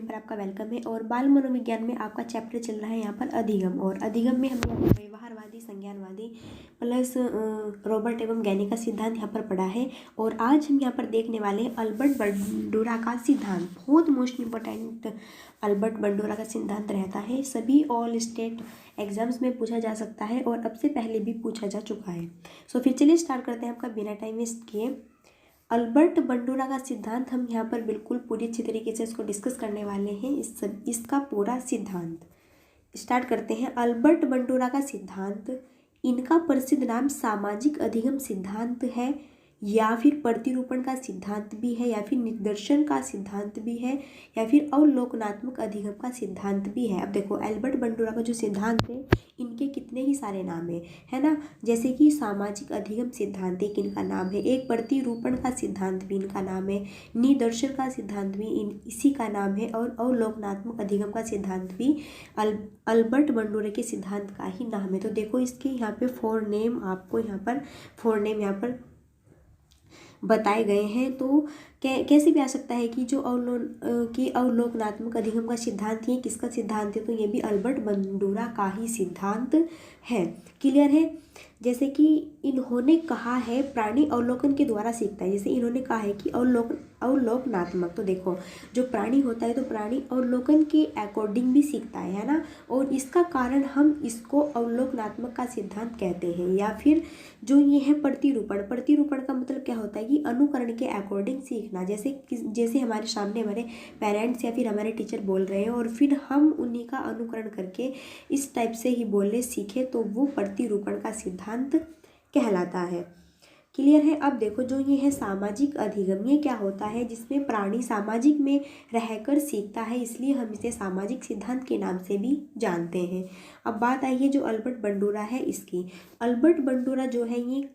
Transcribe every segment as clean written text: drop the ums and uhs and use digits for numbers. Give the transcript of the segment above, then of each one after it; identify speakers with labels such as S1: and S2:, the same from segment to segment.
S1: Channel पर आपका welcome है। और बाल मनोविज्ञान में आपका चैप्टर चल रहा है यहाँ पर अधिगम। और अधिगम में हमने व्यवहारवादी, संज्ञानवादी प्लस रॉबर्ट एवं गैनी का सिद्धांत यहाँ पर पढ़ा है। और आज हम यहाँ पर देखने वाले हैं अल्बर्ट बंडूरा का सिद्धांत। बहुत मोस्ट इम्पोर्टेंट अल्बर्ट बंडूरा का सिद्धांत रहता है, सभी ऑल स्टेट एग्जाम्स में पूछा जा सकता है और अब से पहले भी पूछा जा चुका है। सो फिर चलिए स्टार्ट करते हैं आपका बिना टाइम वेस्ट किए। अल्बर्ट बंडूरा का सिद्धांत हम यहाँ पर बिल्कुल पूरी अच्छी तरीके से इसको डिस्कस करने वाले हैं। इसका पूरा सिद्धांत स्टार्ट करते हैं। अल्बर्ट बंडूरा का सिद्धांत, इनका प्रसिद्ध नाम सामाजिक अधिगम सिद्धांत है, या फिर प्रतिरूपण का सिद्धांत भी है, या फिर निदर्शन का सिद्धांत भी है, या फिर अवलोकनात्मक अधिगम का सिद्धांत भी है। अब देखो अल्बर्ट बंडूरा का जो सिद्धांत है, इनके कितने ही सारे नाम है ना। जैसे कि सामाजिक अधिगम सिद्धांत एक इनका नाम है, एक प्रतिरूपण का सिद्धांत भी इनका नाम है, निदर्शन का सिद्धांत भी इसी का नाम है, और अवलोकनात्मक अधिगम का सिद्धांत भी अल्बर्ट बंडूरा के सिद्धांत का ही नाम है। तो देखो इसके यहाँ पे फोर नेम यहाँ पर बताए गए हैं। तो कैसे भी आ सकता है कि जो अवलोकनात्मक अधिगम का सिद्धांत ये किसका सिद्धांत है, तो ये भी अल्बर्ट बंडूरा का ही सिद्धांत है। क्लियर है। जैसे कि इन्होंने कहा है प्राणी अवलोकन के द्वारा सीखता है। जैसे इन्होंने कहा है कि अवलोकनात्मक, तो देखो जो प्राणी होता है तो प्राणी अवलोकन के अकॉर्डिंग भी सीखता है ना। और इसका कारण हम इसको अवलोकनात्मक का सिद्धांत कहते हैं। या फिर जो ये है प्रतिरूपण का मतलब क्या होता है कि अनुकरण के अकॉर्डिंग सीखना। जैसे हमारे सामने हमारे पेरेंट्स या फिर हमारे टीचर बोल रहे हैं और फिर हम उन्हीं का अनुकरण करके इस टाइप से ही बोलने सीखे, तो वो प्रतिरूपण का सिद्धांत कहलाता है। क्लियर है। अब देखो जो ये है सामाजिक अधिगम, ये क्या होता है, जिसमें प्राणी सामाजिक में रहकर सीखता है, इसलिए हम इसे सामाजिक सिद्धांत के नाम से भी जानते हैं। अब बात आई है जो अल्बर्ट बंडूरा है इसकी। अल्बर्ट बंडूरा जो है ये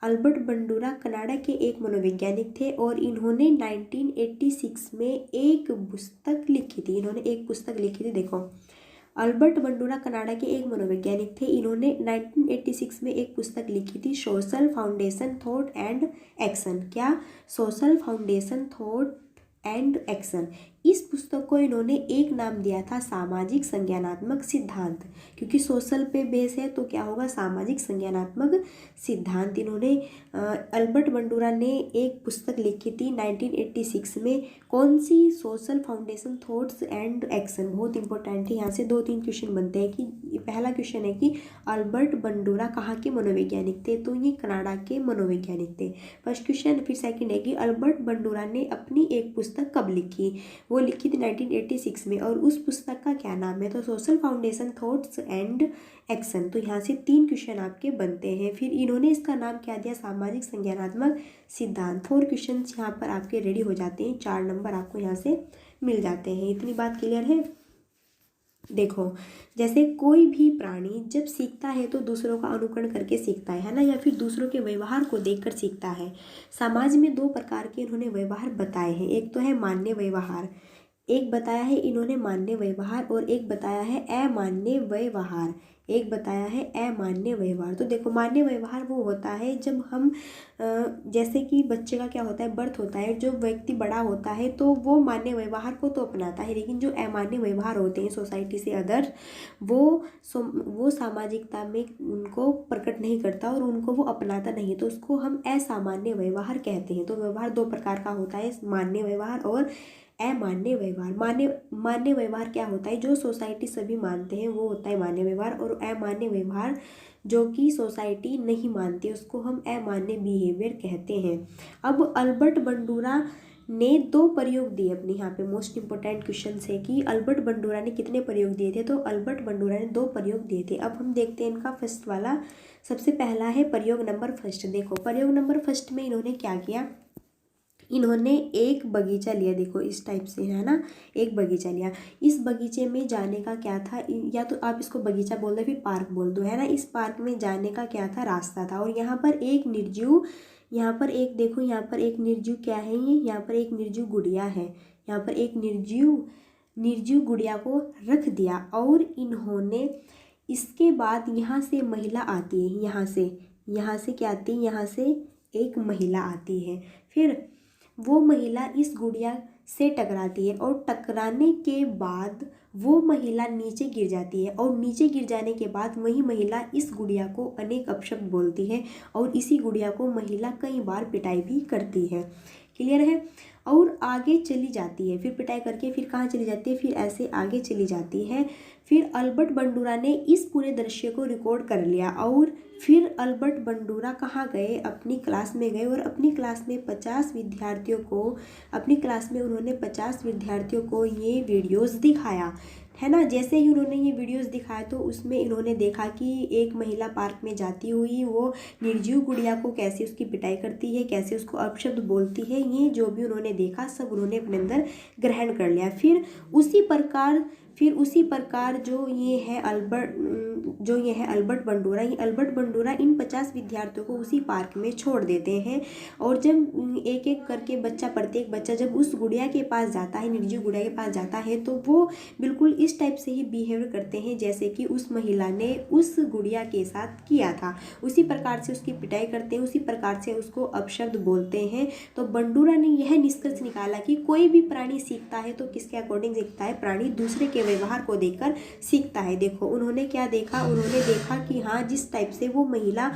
S1: अल्बर्ट बंडूरा कनाडा के एक मनोवैज्ञानिक थे और इन्होंने 1986 में एक पुस्तक लिखी थी। देखो अल्बर्ट बंडूरा कनाडा के एक मनोवैज्ञानिक थे। इन्होंने 1986 में एक पुस्तक लिखी थी, social foundation thought and action. क्या? Social foundation thought and action. इस पुस्तक को इन्होंने एक नाम दिया था सामाजिक संज्ञानात्मक सिद्धांत, क्योंकि सोशल पे बेस है तो क्या होगा, सामाजिक संज्ञानात्मक सिद्धांत। इन्होंने अल्बर्ट बंडूरा ने एक पुस्तक लिखी थी 1986 में। कौन सी? Social foundation thoughts and action. बहुत इंपॉर्टेंट है, यहाँ से 2-3 क्वेश्चन बनते हैं। कि पहला क्वेश्चन है कि अल्बर्ट बंडूरा कहाँ के मनोवैज्ञानिक थे, तो ये कनाडा के मनोवैज्ञानिक थे, फर्स्ट क्वेश्चन। फिर सेकंड है कि अल्बर्ट बंडूरा ने अपनी एक पुस्तक कब लिखी, वो लिखी थी 1986 में, और उस पुस्तक का क्या नाम है, तो social foundation thoughts and action. तो यहाँ से 3 क्वेश्चन आपके बनते हैं। फिर इन्होंने इसका नाम क्या दिया, सामाजिक संज्ञानात्मक सिद्धांत। 4 क्वेश्चन यहाँ पर आपके रेडी हो जाते हैं, 4 नंबर आपको यहाँ से मिल जाते हैं। इतनी बात क्लियर है। देखो जैसे कोई भी प्राणी जब सीखता है तो दूसरों का अनुकरण करके सीखता है ना, या फिर दूसरों के व्यवहार को देखकर सीखता है। समाज में 2 प्रकार के इन्होंने व्यवहार बताए हैं, एक तो है मान्य व्यवहार, एक बताया है इन्होंने मान्य व्यवहार, और एक बताया है अमान्य व्यवहार। तो देखो मान्य व्यवहार वो होता है जब हम जैसे कि बच्चे का क्या होता है, बर्थ होता है, जो व्यक्ति बड़ा होता है तो वो मान्य व्यवहार को तो अपनाता है, लेकिन जो अमान्य व्यवहार होते हैं सोसाइटी से अदर, वो सामाजिकता में उनको प्रकट नहीं करता और उनको वो अपनाता नहीं, तो उसको हम असामान्य व्यवहार कहते हैं। तो व्यवहार 2 प्रकार का होता है, मान्य व्यवहार और अमान्य व्यवहार। मान्य व्यवहार क्या होता है, जो सोसाइटी सभी मानते हैं वो होता है मान्य व्यवहार, और अमान्य व्यवहार जो कि सोसाइटी नहीं मानती उसको हम अमान्य बिहेवियर कहते हैं। अब अल्बर्ट बंडूरा ने 2 प्रयोग दिए अपने, यहाँ पे मोस्ट इंपोर्टेंट क्वेश्चन है कि अल्बर्ट बंडूरा ने कितने प्रयोग दिए थे, तो अल्बर्ट बंडूरा ने 2 प्रयोग दिए थे। अब हम देखते हैं इनका फर्स्ट वाला। सबसे पहला है प्रयोग नंबर फर्स्ट। देखो प्रयोग नंबर फर्स्ट में इन्होंने क्या किया, इन्होंने एक बगीचा लिया। देखो इस टाइप से है ना, एक बगीचा लिया। इस बगीचे में जाने का क्या था, या तो आप इसको बगीचा बोल दो फिर पार्क बोल दो, है ना। इस पार्क में जाने का क्या था, रास्ता था। और यहाँ पर एक निर्जीव, यहाँ पर एक देखो, यहाँ पर एक निर्जीव क्या है ये, यहाँ पर एक निर्जीव गुड़िया है, यहाँ पर एक निर्जीव गुड़िया को रख दिया। और इन्होंने इसके बाद यहाँ से महिला आती है, यहाँ से क्या आती है, यहाँ से एक महिला आती है। फिर वो महिला इस गुड़िया से टकराती है और टकराने के बाद वो महिला नीचे गिर जाती है और नीचे गिर जाने के बाद वही महिला इस गुड़िया को अनेक अपशब्द बोलती है और इसी गुड़िया को महिला कई बार पिटाई भी करती है। क्लियर है। और आगे चली जाती है, फिर पिटाई करके फिर कहाँ चली जाती है, फिर ऐसे आगे चली जाती है। फिर अल्बर्ट बंडूरा ने इस पूरे दृश्य को रिकॉर्ड कर लिया और फिर अल्बर्ट बंडूरा कहाँ गए, अपनी क्लास में गए और अपनी क्लास में 50 विद्यार्थियों को उन्होंने 50 विद्यार्थियों को ये वीडियोस दिखाया, है ना। जैसे ही उन्होंने ये वीडियोस दिखाए तो उसमें इन्होंने देखा कि एक महिला पार्क में जाती हुई वो निर्जीव गुड़िया को कैसे उसकी पिटाई करती है, कैसे उसको अपशब्द बोलती है। ये जो भी उन्होंने देखा सब उन्होंने अपने अंदर ग्रहण कर लिया। फिर उसी प्रकार जो ये है अल्बर्ट बंडूरा इन 50 विद्यार्थियों को उसी पार्क में छोड़ देते हैं। और जब एक एक करके प्रत्येक बच्चा जब उस गुड़िया के पास जाता है, निर्जीव गुड़िया के पास जाता है, तो वो बिल्कुल इस टाइप से ही बिहेव करते हैं जैसे कि उस महिला ने उस गुड़िया के साथ किया था। उसी प्रकार से उसकी पिटाई करते हैं, उसी प्रकार से उसको अपशब्द बोलते हैं। तो बंडूरा ने यह निष्कर्ष निकाला कि कोई भी प्राणी सीखता है तो किसके अकॉर्डिंग सीखता है, प्राणी दूसरे के व्यवहार को देखकर सीखता है। देखो उन्होंने क्या देखा, उन्होंने देखा कि हाँ जिस टाइप से वो महिला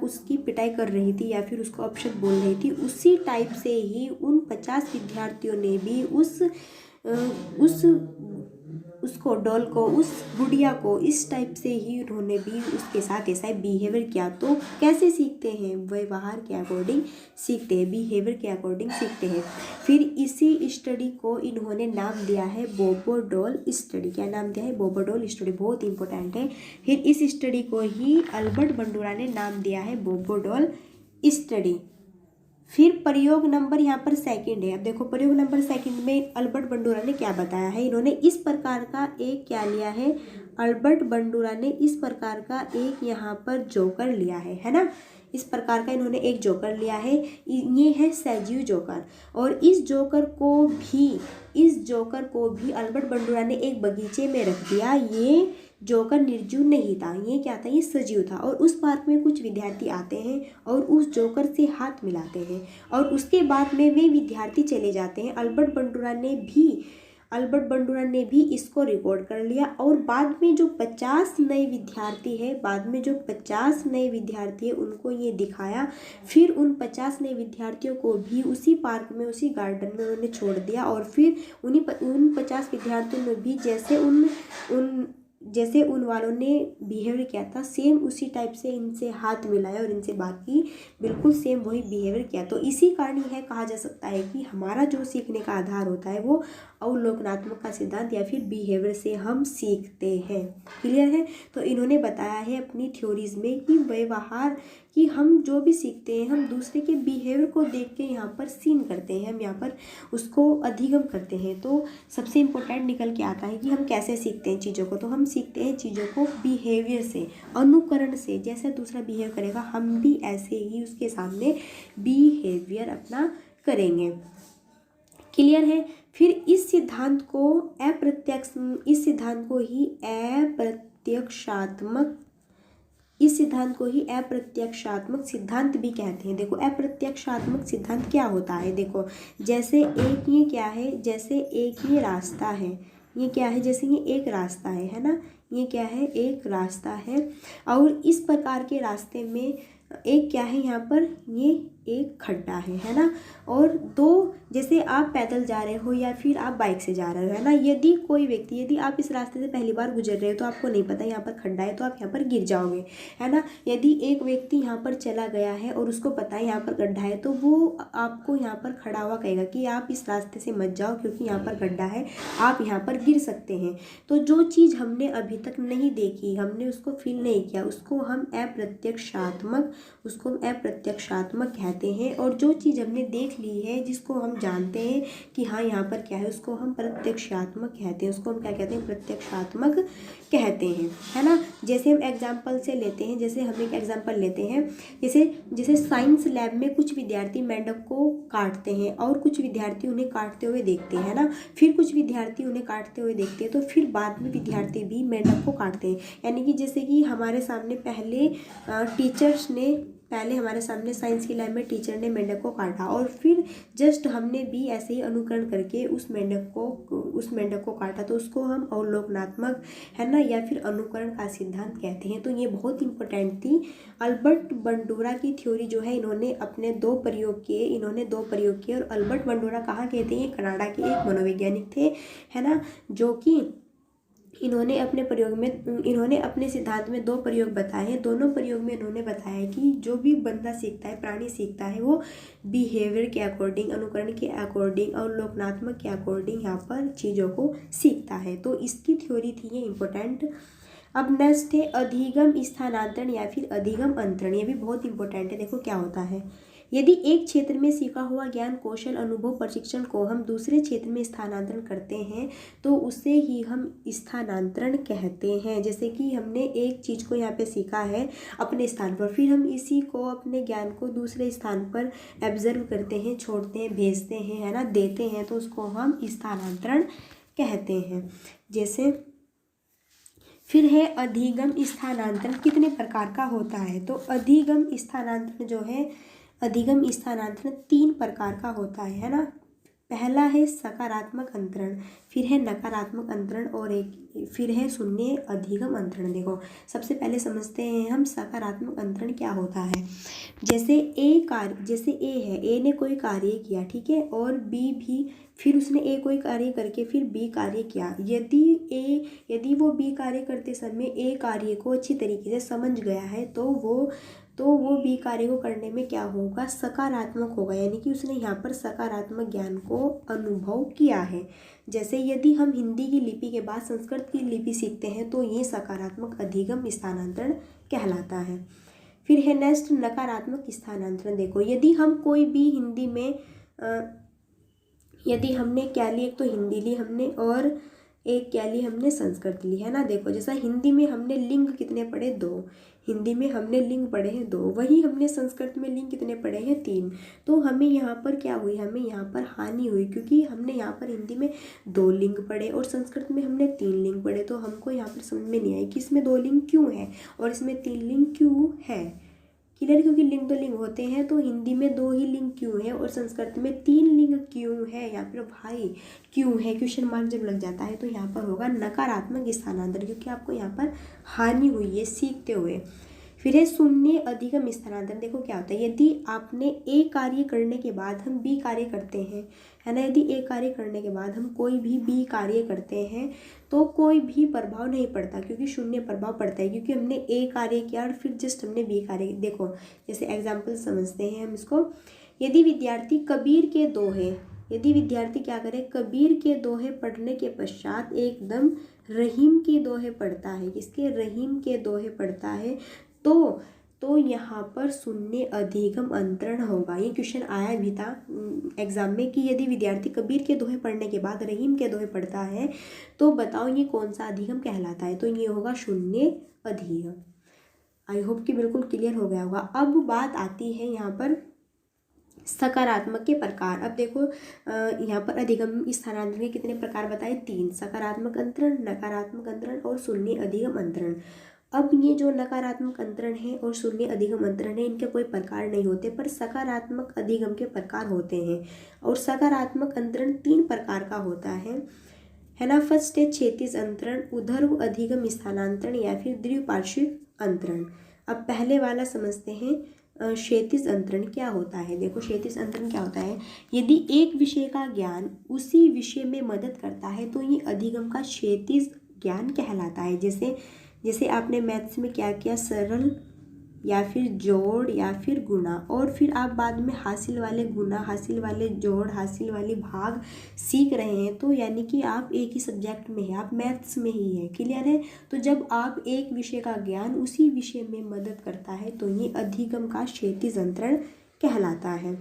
S1: उसकी पिटाई कर रही थी या फिर उसको अपशब्द बोल रही थी, उसी टाइप से ही उन 50 विद्यार्थियों ने भी उसको डॉल को, उस गुड़िया को इस टाइप से ही उन्होंने भी उसके साथ ऐसा बिहेवियर किया। तो कैसे सीखते हैं, व्यवहार के अकॉर्डिंग सीखते हैं, बिहेवियर के अकॉर्डिंग सीखते हैं। फिर इसी स्टडी को इन्होंने नाम दिया है बोबो डॉल स्टडी। क्या नाम दिया है, बोबो डॉल स्टडी, बहुत इंपॉर्टेंट है। फिर इस स्टडी को ही अल्बर्ट बंडूरा ने नाम दिया है बोबो डॉल स्टडी। फिर प्रयोग नंबर यहाँ पर सेकंड है। अब देखो प्रयोग नंबर सेकंड में अल्बर्ट बंडूरा ने क्या बताया है, इन्होंने इस प्रकार का एक क्या लिया है, अल्बर्ट बंडूरा ने इस प्रकार का एक यहाँ पर जोकर लिया है ना। इस प्रकार का इन्होंने एक जोकर लिया है, ये है सजीव जोकर। और इस जोकर को भी अल्बर्ट बंडूरा ने एक बगीचे में रख दिया। ये जोकर निर्जीव नहीं था, ये क्या था, ये सजीव था। और उस पार्क में कुछ विद्यार्थी आते हैं और उस जोकर से हाथ मिलाते हैं और उसके बाद में वे विद्यार्थी चले जाते हैं। अल्बर्ट बंडूरा ने भी इसको रिकॉर्ड कर लिया। और बाद में जो 50 नए विद्यार्थी है उनको ये दिखाया। फिर उन 50 नए विद्यार्थियों को भी उसी पार्क में, उसी गार्डन में उन्होंने छोड़ दिया। और फिर उन 50 विद्यार्थियों ने भी जैसे उन वालों ने बिहेवियर किया था सेम उसी टाइप से इनसे हाथ मिलाया और इनसे बात की, बिल्कुल सेम वही बिहेवियर किया। तो इसी कारण यह कहा जा सकता है कि हमारा जो सीखने का आधार होता है वो अवलोकनात्मक का सिद्धांत या फिर बिहेवियर से हम सीखते हैं। क्लियर है। तो इन्होंने बताया है अपनी थ्योरीज में कि व्यवहार कि हम जो भी सीखते हैं हम दूसरे के बिहेवियर को देख के यहाँ पर सीन करते हैं, हम यहाँ पर उसको अधिगम करते हैं। तो सबसे इम्पोर्टेंट निकल के आता है कि हम कैसे सीखते हैं चीज़ों को। तो हम सीखते हैं चीज़ों को बिहेवियर से, अनुकरण से। जैसे दूसरा बिहेव करेगा हम भी ऐसे ही उसके सामने बिहेवियर अपना करेंगे। क्लियर है। फिर इस सिद्धांत को ही अप्रत्यक्षात्मक सिद्धांत भी कहते हैं। देखो अप्रत्यक्षात्मक सिद्धांत क्या होता है, देखो जैसे एक ये क्या है, जैसे एक ये रास्ता है, ये क्या है, जैसे ये एक रास्ता है ना, ये क्या है, एक रास्ता है। और इस प्रकार के रास्ते में एक क्या है, यहाँ पर ये एक खड्डा है ना। और दो, जैसे आप पैदल जा रहे हो या फिर आप बाइक से जा रहे हो, है ना। यदि आप इस रास्ते से पहली बार गुजर रहे हो तो आपको नहीं पता यहाँ पर खड्डा है तो आप यहाँ पर गिर जाओगे, है ना। यदि एक व्यक्ति यहाँ पर चला गया है और उसको पता है यहाँ पर गड्ढा है तो वो आपको यहाँ पर खड़ा हुआ कहेगा कि आप इस रास्ते से मत जाओ क्योंकि यहाँ पर गड्ढा है, आप यहाँ पर गिर सकते हैं। तो जो चीज़ हमने अभी तक नहीं देखी, हमने उसको फील नहीं किया, उसको हम अप्रत्यक्षात्मक कहते हैं। और जो चीज़ हमने देख ली है, जिसको हम जानते हैं कि हाँ यहाँ पर क्या है, उसको हम प्रत्यक्षात्मक कहते हैं। उसको हम क्या कहते हैं, प्रत्यक्षात्मक कहते हैं, है ना। जैसे हम एग्जाम्पल से लेते हैं, जैसे हम एक एग्जाम्पल लेते हैं, जैसे साइंस लैब में कुछ विद्यार्थी मेंढक को काटते हैं और कुछ विद्यार्थी उन्हें काटते हुए देखते हैं ना। फिर कुछ विद्यार्थी उन्हें काटते हुए देखते हैं तो फिर बाद में विद्यार्थी भी मेंढक को काटते हैं। यानी कि जैसे कि हमारे सामने पहले टीचर्स ने पहले हमारे सामने साइंस की लैब में टीचर ने मेंढक को काटा और फिर जस्ट हमने भी ऐसे ही अनुकरण करके उस मेंढक को काटा, तो उसको हम अवलोकनात्मक, है ना, या फिर अनुकरण का सिद्धांत कहते हैं। तो ये बहुत इंपॉर्टेंट थी। अल्बर्ट बंडूरा की थ्योरी जो है, इन्होंने दो प्रयोग किए और अल्बर्ट बंडूरा कहाँ के थे, ये कनाडा के एक मनोवैज्ञानिक थे, है ना, जो कि इन्होंने अपने सिद्धांत में 2 प्रयोग बताए हैं। दोनों प्रयोग में इन्होंने बताया है कि जो भी बंदा सीखता है, प्राणी सीखता है, वो बिहेवियर के अकॉर्डिंग, अनुकरण के अकॉर्डिंग और लोकनात्मक के अकॉर्डिंग यहाँ पर चीज़ों को सीखता है। तो इसकी थ्योरी थी ये इम्पोर्टेंट। अब नेक्स्ट है अधिगम स्थानांतरण या फिर अधिगम अंतरण। ये भी बहुत इंपॉर्टेंट है। देखो क्या होता है, यदि एक क्षेत्र में सीखा हुआ ज्ञान, कौशल, अनुभव, प्रशिक्षण को हम दूसरे क्षेत्र में स्थानांतरण करते हैं तो उसे ही हम स्थानांतरण कहते हैं। जैसे कि हमने एक चीज़ को यहाँ पे सीखा है अपने स्थान पर, फिर हम इसी को, अपने ज्ञान को दूसरे स्थान पर एब्जर्व करते हैं, छोड़ते हैं, भेजते हैं, है ना, देते हैं, तो उसको हम स्थानांतरण कहते हैं। जैसे फिर है अधिगम स्थानांतरण कितने प्रकार का होता है। तो अधिगम स्थानांतरण जो है, अधिगम स्थानांतरण 3 प्रकार का होता है ना। पहला है सकारात्मक अंतरण, फिर है नकारात्मक अंतरण और फिर है शून्य अधिगम अंतरण। देखो सबसे पहले समझते हैं हम सकारात्मक अंतरण क्या होता है। जैसे ए है, ए ने कोई कार्य किया, ठीक है, और बी भी, फिर उसने ए कोई कार्य करके फिर बी कार्य किया। यदि वो बी कार्य करते समय ए कार्य को अच्छी तरीके से समझ गया है तो वो बी कार्य को करने में क्या होगा, सकारात्मक होगा, यानी कि उसने यहाँ पर सकारात्मक ज्ञान को अनुभव किया है। जैसे यदि हम हिंदी की लिपि के बाद संस्कृत की लिपि सीखते हैं तो ये सकारात्मक अधिगम स्थानांतरण कहलाता है। फिर है नेक्स्ट नकारात्मक स्थानांतरण। देखो यदि हम कोई भी हिंदी में यदि हमने क्या ली, एक तो हिंदी ली हमने और एक क्या ली हमने, संस्कृत ली, है ना। देखो जैसा हिंदी में हमने लिंग कितने पढ़े, 2, हिंदी में हमने लिंग पढ़े हैं 2, वही हमने संस्कृत में लिंग कितने पढ़े हैं, 3। तो हमें यहाँ पर क्या हुई, हमें यहाँ पर हानि हुई, क्योंकि हमने यहाँ पर हिंदी में 2 लिंग पढ़े और संस्कृत में हमने 3 लिंग पढ़े। तो हमको यहाँ पर समझ में नहीं आई कि इसमें 2 लिंग क्यों है और इसमें 3 लिंग क्यों है। क्लियर, क्योंकि लिंग 2 लिंग होते हैं, तो हिंदी में 2 ही लिंग क्यों है और संस्कृत में 3 लिंग क्यों है, या फिर भाई क्यों है, क्वेश्चन मार्क जब लग जाता है तो यहाँ पर होगा नकारात्मक स्थानांतरण, क्योंकि आपको यहाँ पर हानि हुई है सीखते हुए। फिर है शून्य अधिगम स्थानांतरण। देखो क्या होता है, यदि आपने ए कार्य करने के बाद हम बी कार्य करते हैं, है ना, यदि ए कार्य करने के बाद हम कोई भी बी कार्य करते हैं तो कोई भी प्रभाव नहीं पड़ता, क्योंकि शून्य प्रभाव पड़ता है, क्योंकि हमने ए कार्य किया और फिर जस्ट हमने बी कार्य। देखो जैसे एग्जाम्पल समझते हैं हम इसको। यदि विद्यार्थी कबीर के दोहे, यदि विद्यार्थी क्या करे, कबीर के दोहे पढ़ने के पश्चात एकदम रहीम के दोहे पढ़ता है, किसके, रहीम के दोहे पढ़ता है, तो यहाँ पर शून्य अधिगम अंतरण होगा। ये क्वेश्चन आया भी था एग्जाम में कि यदि विद्यार्थी कबीर के दोहे पढ़ने के बाद रहीम के दोहे पढ़ता है तो बताओ ये कौन सा अधिगम कहलाता है, तो ये होगा शून्य अधिगम। आई होप कि बिल्कुल क्लियर हो गया होगा। अब बात आती है यहाँ पर सकारात्मक के प्रकार। अब देखो यहाँ पर अधिगम स्थानांतरण के कितने प्रकार बताए, 3, सकारात्मक अंतरण, नकारात्मक अंतरण और शून्य अधिगम अंतरण। अब ये जो नकारात्मक अंतरण है और शून्य अधिगम अंतरण है, इनके कोई प्रकार नहीं होते, पर सकारात्मक अधिगम के प्रकार होते हैं। और सकारात्मक अंतरण 3 प्रकार का होता है ना। फर्स्ट है क्षैतिज अंतरण, ऊर्ध्व अधिगम स्थानांतरण या फिर द्विपार्श्विक अंतरण। अब पहले वाला समझते हैं, क्षैतिज अंतरण क्या होता है। देखो क्षैतिज अंतरण क्या होता है, यदि एक विषय का ज्ञान उसी विषय में मदद करता है तो ये अधिगम का क्षैतिज ज्ञान कहलाता है। जैसे आपने मैथ्स में क्या किया, सरल या फिर जोड़ या फिर गुणा, और फिर आप बाद में हासिल वाले गुणा, हासिल वाले जोड़, हासिल वाले भाग सीख रहे हैं, तो यानी कि आप एक ही सब्जेक्ट में हैं, आप मैथ्स में ही है। क्लियर है। तो जब आप एक विषय का ज्ञान उसी विषय में मदद करता है तो ये अधिगम का क्षैतिज अंतरण कहलाता है।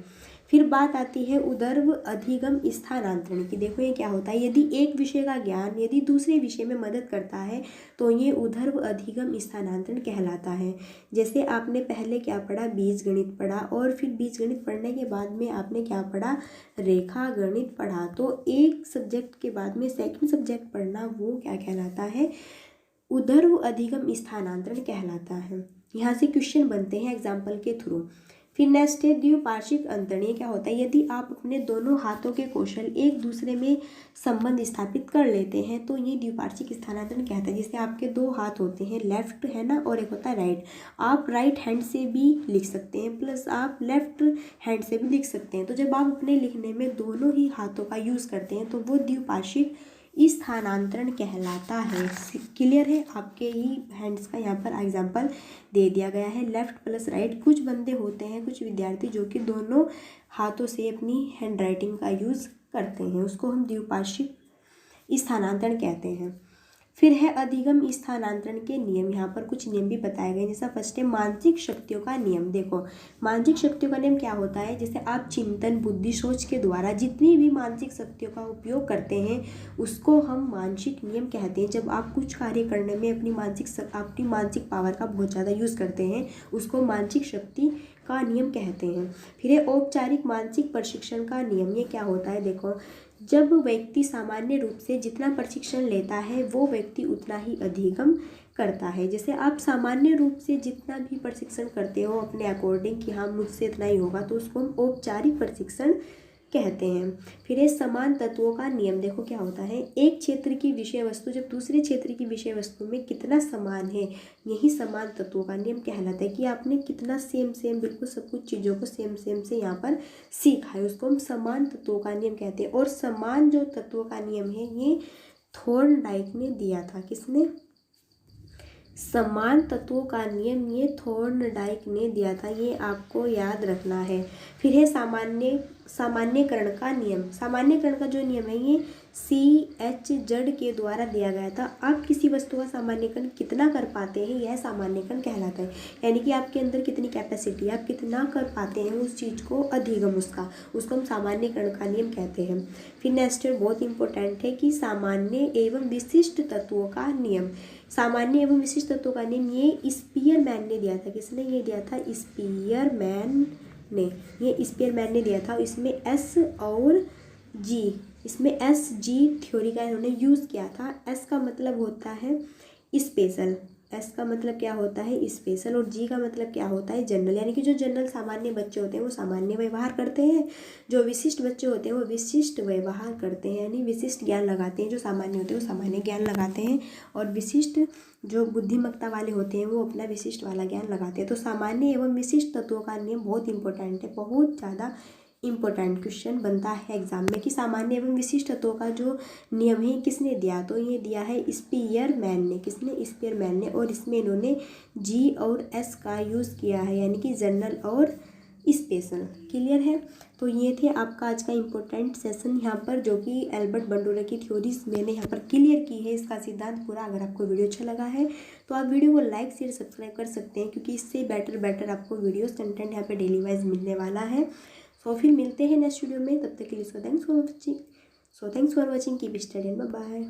S1: फिर बात आती है ऊर्ध्व अधिगम स्थानांतरण की। देखो ये क्या होता है, यदि एक विषय का ज्ञान यदि दूसरे विषय में मदद करता है तो ये ऊर्ध्व अधिगम स्थानांतरण कहलाता है। जैसे आपने पहले क्या पढ़ा, बीजगणित पढ़ा, और फिर बीजगणित पढ़ने के बाद में आपने क्या पढ़ा, रेखा गणित पढ़ा। तो एक सब्जेक्ट के बाद में सेकंड सब्जेक्ट पढ़ना, वो क्या कहलाता है, ऊर्ध्व अधिगम स्थानांतरण कहलाता है। यहाँ से क्वेश्चन बनते हैं एग्जाम्पल के थ्रू। फिर नेक्स्ट है द्विपार्श्विक अंतरण। ये क्या होता है? यदि आप अपने दोनों हाथों के कौशल एक दूसरे में संबंध स्थापित कर लेते हैं तो ये द्विपार्श्विक स्थानांतरण कहता है। जैसे आपके दो हाथ होते हैं, लेफ्ट है ना, और एक होता है राइट। आप राइट हैंड से भी लिख सकते हैं प्लस आप लेफ्ट हैंड से भी लिख सकते हैं। तो जब आप अपने लिखने में दोनों ही हाथों का यूज़ करते हैं तो वो द्विपार्श्विक स्थानांतरण कहलाता है। क्लियर है? आपके ही हैंड्स का यहाँ पर एग्जाम्पल दे दिया गया है, लेफ्ट प्लस राइट। कुछ बंदे होते हैं, कुछ विद्यार्थी जो कि दोनों हाथों से अपनी हैंड राइटिंग का यूज़ करते हैं, उसको हम द्विपार्श्विक स्थानांतरण कहते हैं। फिर है अधिगम स्थानांतरण के नियम। यहाँ पर कुछ नियम भी बताए गए। जैसा फर्स्ट है मानसिक शक्तियों का नियम। देखो मानसिक शक्तियों का नियम क्या होता है? जैसे आप चिंतन, बुद्धि, सोच के द्वारा जितनी भी मानसिक शक्तियों का उपयोग करते हैं उसको हम मानसिक नियम कहते हैं। जब आप कुछ कार्य करने में अपनी मानसिक पावर का बहुत ज़्यादा यूज़ करते हैं उसको मानसिक शक्ति का नियम कहते हैं। फिर है औपचारिक मानसिक प्रशिक्षण का नियम। ये क्या होता है? देखो जब व्यक्ति सामान्य रूप से जितना प्रशिक्षण लेता है वो व्यक्ति उतना ही अधिगम करता है। जैसे आप सामान्य रूप से जितना भी प्रशिक्षण करते हो अपने अकॉर्डिंग कि हाँ मुझसे इतना ही होगा, तो उसको हम औपचारिक प्रशिक्षण कहते हैं। फिर ये समान तत्वों का नियम। देखो क्या होता है? एक क्षेत्र की विषय वस्तु जब दूसरे क्षेत्र की विषय वस्तु में कितना समान है, यही समान तत्वों का नियम कहलाता है। कि आपने कितना सेम बिल्कुल सब कुछ चीज़ों को सेम से यहाँ पर सीखा है, उसको हम समान तत्वों का नियम कहते हैं। और समान जो तत्वों का नियम है ये थॉर्नडाइक ने दिया था। किसने? समान तत्वों का नियम ये थॉर्नडाइक ने दिया था, ये आपको याद रखना है। फिर है सामान्यकरण का नियम। सामान्यकरण का जो नियम है ये CH जड़ के द्वारा दिया गया था। आप किसी वस्तु का सामान्यकरण कितना कर पाते हैं यह सामान्यकरण कहलाता है। यानी कि आपके अंदर कितनी कैपेसिटी, आप कितना कर पाते हैं उस चीज़ को, अधिगम उसको हम सामान्यकरण का नियम कहते हैं। फिर नेक्स्ट बहुत इंपॉर्टेंट है कि सामान्य एवं विशिष्ट तत्वों का नियम। सामान्य एवं विशिष्ट तत्वों का नियम ये स्पीयरमैन ने दिया था। किसने ये दिया था? स्पीयरमैन ने दिया था। इसमें एस जी थ्योरी का इन्होंने यूज़ किया था। एस का मतलब होता है स्पेशल, एस का मतलब क्या होता है? स्पेशल। और जी का मतलब क्या होता है? जनरल। यानी कि जो जनरल सामान्य बच्चे होते हैं वो सामान्य व्यवहार करते हैं, जो विशिष्ट बच्चे होते हैं वो विशिष्ट व्यवहार करते हैं, यानी विशिष्ट ज्ञान लगाते हैं। जो सामान्य होते हैं वो सामान्य ज्ञान लगाते हैं और विशिष्ट जो बुद्धिमत्ता वाले होते हैं वो अपना विशिष्ट वाला ज्ञान लगाते हैं। तो सामान्य एवं विशिष्ट तत्वों का नियम बहुत इंपॉर्टेंट है, बहुत ज़्यादा इंपॉर्टेंट क्वेश्चन बनता है एग्जाम में कि सामान्य एवं विशिष्ट तत्वों का जो नियम है किसने दिया? तो ये दिया है स्पीयरमैन ने। किसने? स्पीयरमैन ने। और इसमें इन्होंने जी और एस का यूज़ किया है, यानी कि जनरल और स्पेशल। क्लियर है? तो ये थे आपका आज का इम्पोर्टेंट सेशन यहाँ पर, जो कि एल्बर्ट बंडूरा की थ्योरीज मैंने यहाँ पर क्लियर की है, इसका सिद्धांत पूरा। अगर आपको वीडियो अच्छा लगा है तो आप वीडियो को लाइक शेयर सब्सक्राइब कर सकते हैं, क्योंकि इससे बेटर आपको वीडियोस कंटेंट यहाँ पे डेली वाइज मिलने वाला है। तो फिर मिलते हैं नेक्स्ट वीडियो में, तब तक के लिए thanks for watching. Keep studying, bye bye.